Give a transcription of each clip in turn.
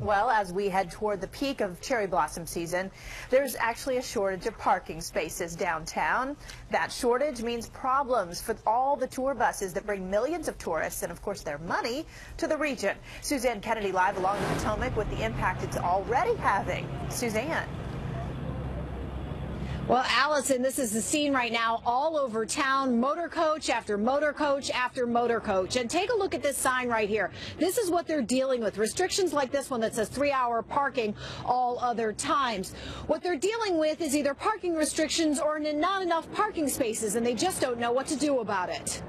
Well, as we head toward the peak of cherry blossom season, there's actually a shortage of parking spaces downtown. That shortage means problems for all the tour buses that bring millions of tourists and, of course, their money to the region. Suzanne Kennedy live along the Potomac with the impact it's already having. Suzanne. Well, Allison, this is the scene right now all over town, motor coach after motor coach after motor coach. And take a look at this sign right here. This is what they're dealing with. Restrictions like this one that says 3-hour parking all other times. What they're dealing with is either parking restrictions or not enough parking spaces, and they just don't know what to do about it.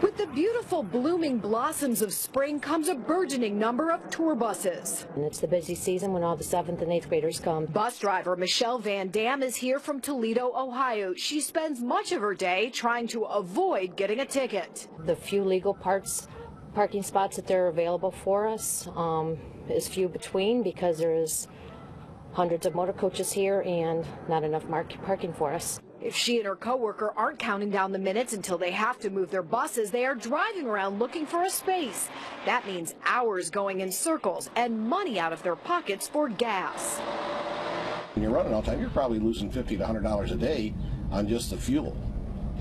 With the beautiful blooming blossoms of spring comes a burgeoning number of tour buses. And it's the busy season when all the 7th and 8th graders come. Bus driver Michelle Van Dam is here from Toledo, Ohio. She spends much of her day trying to avoid getting a ticket. The few legal parking spots that are available for us is few between because there is hundreds of motor coaches here and not enough parking for us. If she and her coworker aren't counting down the minutes until they have to move their buses, they are driving around looking for a space. That means hours going in circles and money out of their pockets for gas. When you're running all the time, you're probably losing $50 to $100 a day on just the fuel,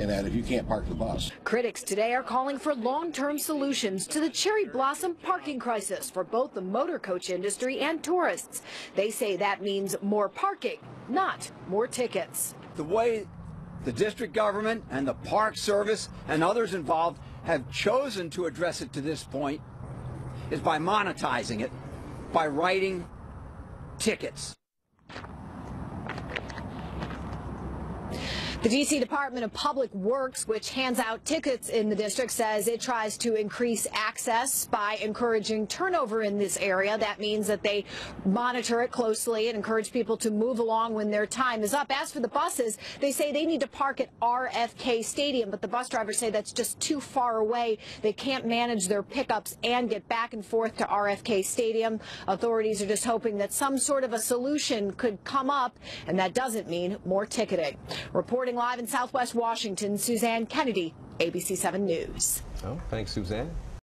and that if you can't park the bus. Critics today are calling for long-term solutions to the cherry blossom parking crisis for both the motor coach industry and tourists. They say that means more parking, not more tickets. The way the district government and the Park Service and others involved have chosen to address it to this point is by monetizing it, by writing tickets. The D.C. Department of Public Works, which hands out tickets in the district, says it tries to increase access by encouraging turnover in this area. That means that they monitor it closely and encourage people to move along when their time is up. As for the buses, they say they need to park at RFK Stadium, but the bus drivers say that's just too far away. They can't manage their pickups and get back and forth to RFK Stadium. Authorities are just hoping that some sort of a solution could come up, and that doesn't mean more ticketing. Reporting live in Southwest Washington, Suzanne Kennedy, ABC 7 News. Oh, thanks, Suzanne.